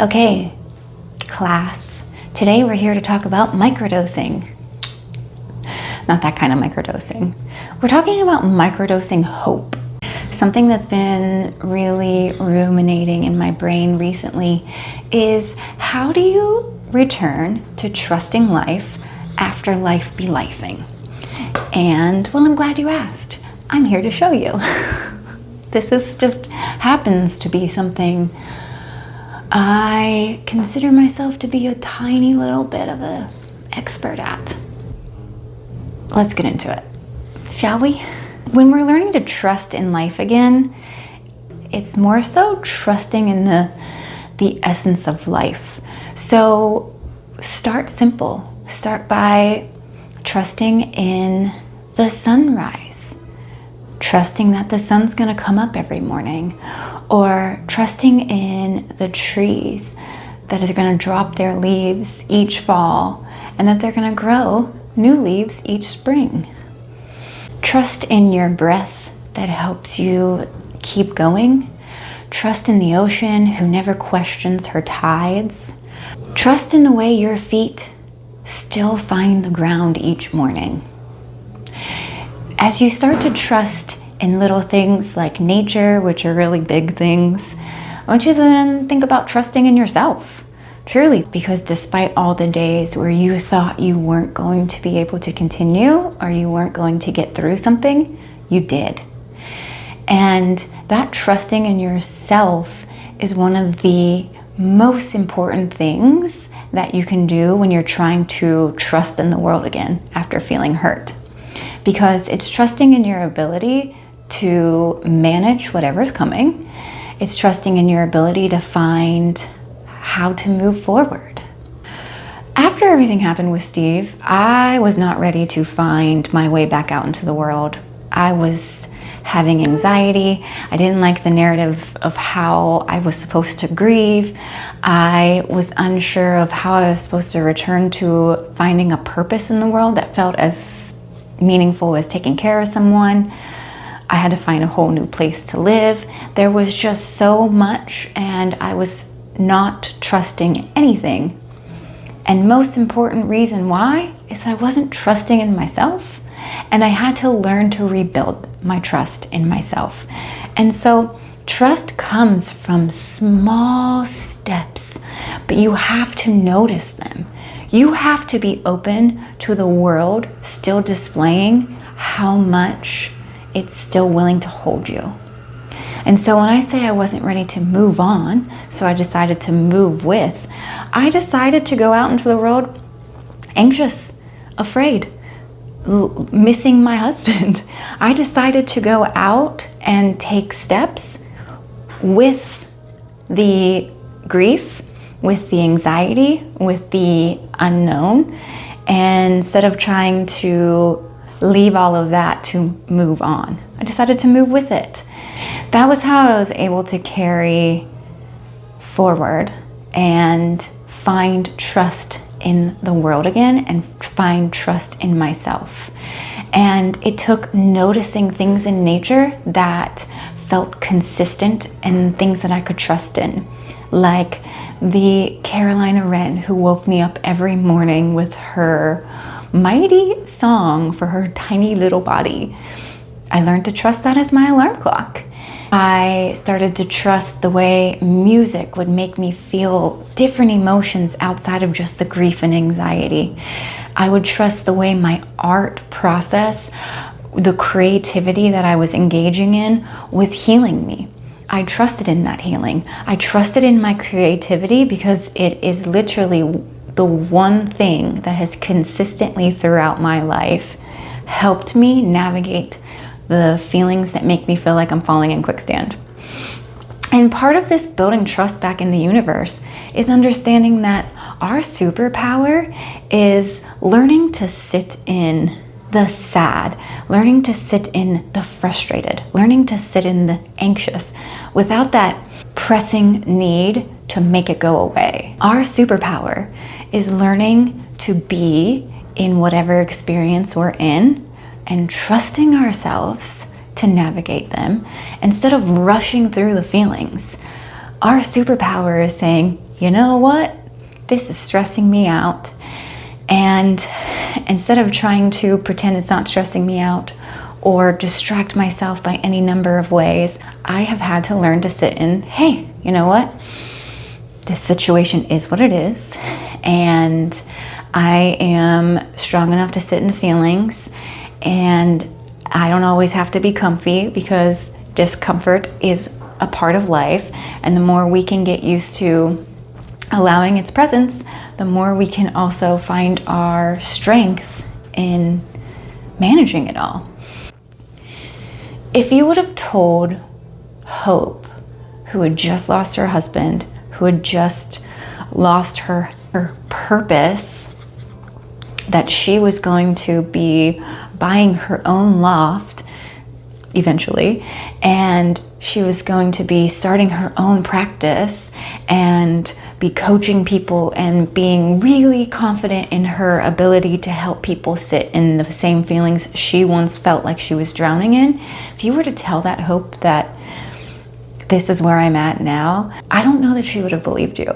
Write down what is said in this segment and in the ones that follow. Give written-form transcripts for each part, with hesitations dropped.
Okay, class. Today we're here to talk about microdosing. Not that kind of microdosing. We're talking about microdosing hope. Something that's been really ruminating in my brain recently is, how do you return to trusting life after life be lifing? And well, I'm glad you asked. I'm here to show you. This is just happens to be something I consider myself to be a tiny little bit of an expert at. Let's get into it, shall we? When we're learning to trust in life again, it's more so trusting in the essence of life. So start simple. Start by trusting in the sunrise. Trusting that the sun's gonna come up every morning, or trusting in the trees that are gonna drop their leaves each fall and that they're gonna grow new leaves each spring. Trust in your breath that helps you keep going. Trust in the ocean who never questions her tides. Trust in the way your feet still find the ground each morning. As you start to trust in little things like nature, which are really big things, I want you to then think about trusting in yourself. Truly, because despite all the days where you thought you weren't going to be able to continue or you weren't going to get through something, you did. And that trusting in yourself is one of the most important things that you can do when you're trying to trust in the world again after feeling hurt. Because it's trusting in your ability to manage whatever's coming. It's trusting in your ability to find how to move forward. After everything happened with Steve, I was not ready to find my way back out into the world. I was having anxiety. I didn't like the narrative of how I was supposed to grieve. I was unsure of how I was supposed to return to finding a purpose in the world that felt as meaningful as taking care of someone. I had to find a whole new place to live. There was just so much, and I was not trusting anything. And most important reason why is I wasn't trusting in myself, and I had to learn to rebuild my trust in myself. And so trust comes from small steps, but you have to notice them. You have to be open to the world still displaying how much it's still willing to hold you. And so when I say I wasn't ready to move on, so I decided to move with, I decided to go out into the world anxious, afraid, missing my husband. I decided to go out and take steps with the grief, with the anxiety, with the unknown, and instead of trying to leave all of that to move on, I decided to move with it. That was how I was able to carry forward and find trust in the world again and find trust in myself. And it took noticing things in nature that felt consistent and things that I could trust in. Like the Carolina wren who woke me up every morning with her mighty song for her tiny little body. I learned to trust that as my alarm clock. I started to trust the way music would make me feel different emotions outside of just the grief and anxiety. I would trust the way my art process, the creativity that I was engaging in, was healing me. I trusted in that healing. I trusted in my creativity because it is literally the one thing that has consistently throughout my life helped me navigate the feelings that make me feel like I'm falling in quicksand. And part of this building trust back in the universe is understanding that our superpower is learning to sit in the sad, learning to sit in the frustrated, learning to sit in the anxious without that pressing need to make it go away. Our superpower is learning to be in whatever experience we're in and trusting ourselves to navigate them instead of rushing through the feelings. Our superpower is saying, you know what? This is stressing me out. And instead of trying to pretend it's not stressing me out or distract myself by any number of ways, I have had to learn to sit in, hey, you know what? This situation is what it is. And I am strong enough to sit in the feelings. And I don't always have to be comfy, because discomfort is a part of life. And the more we can get used to allowing its presence, the more we can also find our strength in managing it all. If you would have told Hope, who had just lost her husband, who had just lost her purpose, that she was going to be buying her own loft eventually, and she was going to be starting her own practice and be coaching people and being really confident in her ability to help people sit in the same feelings she once felt like she was drowning in, if you were to tell that Hope that this is where I'm at now, I don't know that she would have believed you.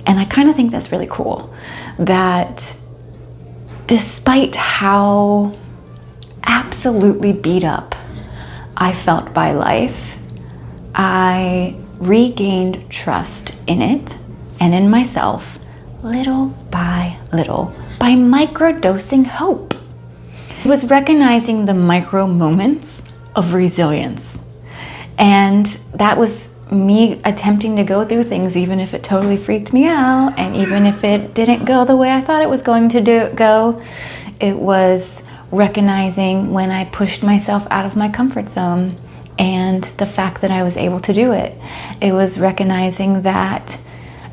And I kind of think that's really cool, that despite how absolutely beat up I felt by life, I regained trust in it and in myself, little by microdosing hope. It was recognizing the micro moments of resilience. And that was me attempting to go through things, even if it totally freaked me out, and even if it didn't go the way I thought it was going to go. It was recognizing when I pushed myself out of my comfort zone, and the fact that I was able to do it. It was recognizing that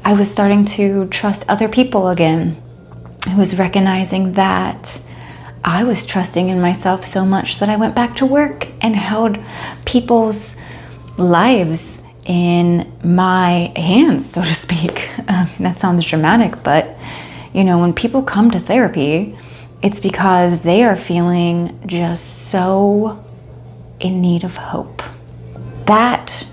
I was starting to trust other people again. It was recognizing that I was trusting in myself so much that I went back to work and held people's lives in my hands, so to speak. That sounds dramatic, but you know, when people come to therapy, it's because they are feeling just so in need of hope. That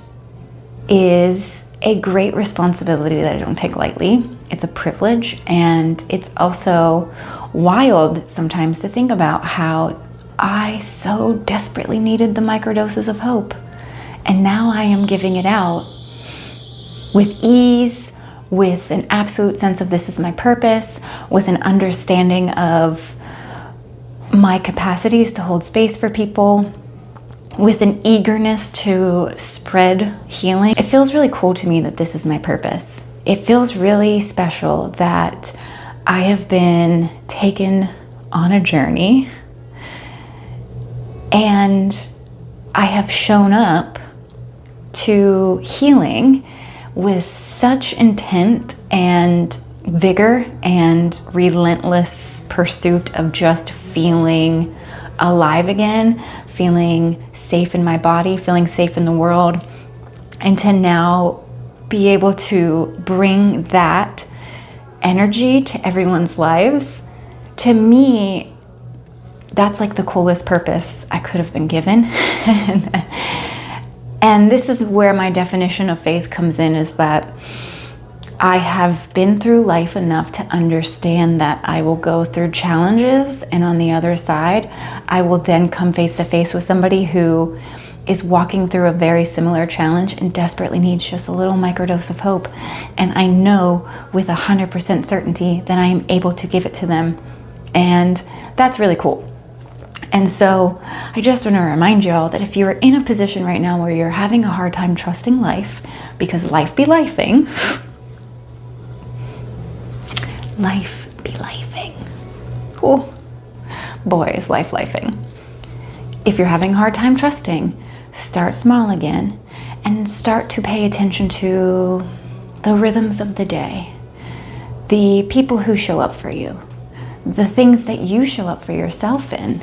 is a great responsibility that I don't take lightly. It's a privilege, and it's also wild sometimes to think about how I so desperately needed the microdoses of hope. And now I am giving it out with ease, with an absolute sense of this is my purpose, with an understanding of my capacities to hold space for people, with an eagerness to spread healing. It feels really cool to me that this is my purpose. It feels really special that I have been taken on a journey and I have shown up to healing with such intent and vigor and relentless pursuit of just feeling alive again, feeling safe in my body, feeling safe in the world, and to now be able to bring that energy to everyone's lives. To me, that's like the coolest purpose I could have been given. And this is where my definition of faith comes in, is that I have been through life enough to understand that I will go through challenges, and on the other side, I will then come face to face with somebody who is walking through a very similar challenge and desperately needs just a little microdose of hope. And I know with 100% certainty that I am able to give it to them. And that's really cool. And so I just want to remind y'all that if you're in a position right now where you're having a hard time trusting life, because life be lifing, life be lifing. Oh, boy, is life lifing. If you're having a hard time trusting, start small again and start to pay attention to the rhythms of the day, the people who show up for you, the things that you show up for yourself in.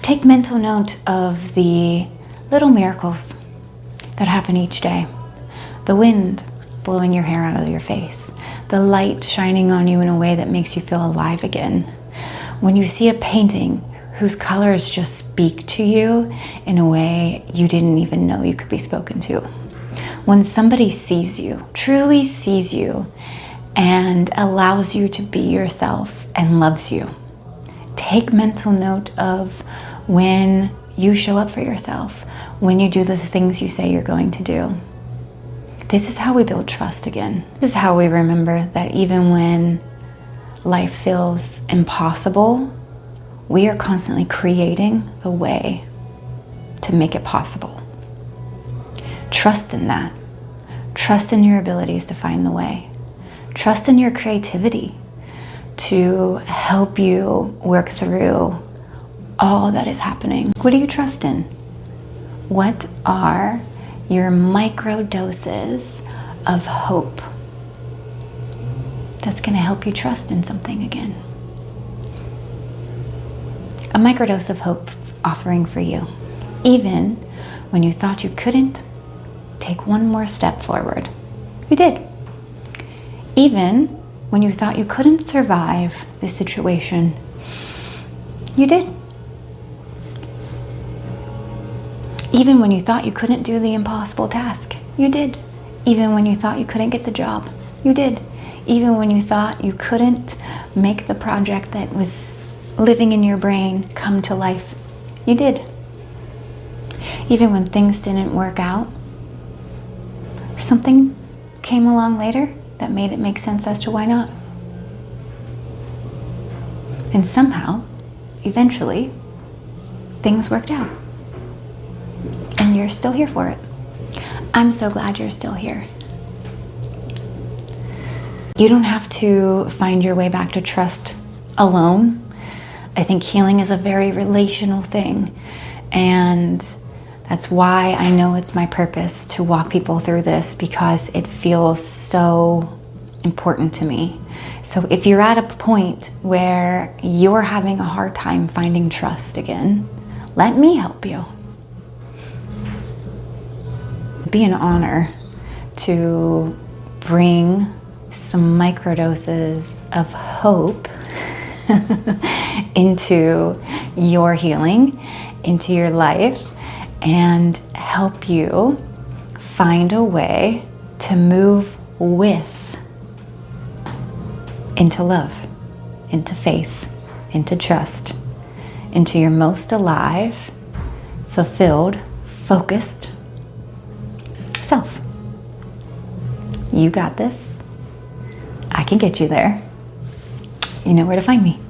Take mental note of the little miracles that happen each day. The wind blowing your hair out of your face, the light shining on you in a way that makes you feel alive again. When you see a painting whose colors just speak to you in a way you didn't even know you could be spoken to. When somebody sees you, truly sees you, and allows you to be yourself and loves you. Take mental note of when you show up for yourself, when you do the things you say you're going to do. This is how we build trust again. This is how we remember that even when life feels impossible, we are constantly creating the way to make it possible. Trust in that. Trust in your abilities to find the way. Trust in your creativity to help you work through all that is happening. What do you trust in? What are your micro doses of hope that's going to help you trust in something again? A microdose of hope offering for you. Even when you thought you couldn't, take one more step forward. You did. Even when you thought you couldn't survive this situation, you did. Even when you thought you couldn't do the impossible task, you did. Even when you thought you couldn't get the job, you did. Even when you thought you couldn't make the project that was living in your brain come to life, you did. Even when things didn't work out, something came along later that made it make sense as to why not. And somehow, eventually, things worked out. And you're still here for it. I'm so glad you're still here. You don't have to find your way back to trust alone. I think healing is a very relational thing. And that's why I know it's my purpose to walk people through this, because it feels so important to me. So if you're at a point where you're having a hard time finding trust again, let me help you. It'd be an honor to bring some microdoses of hope into your healing, into your life, and help you find a way to move with into love, into faith, into trust, into your most alive, fulfilled, focused self. You got this. I can get you there. You know where to find me.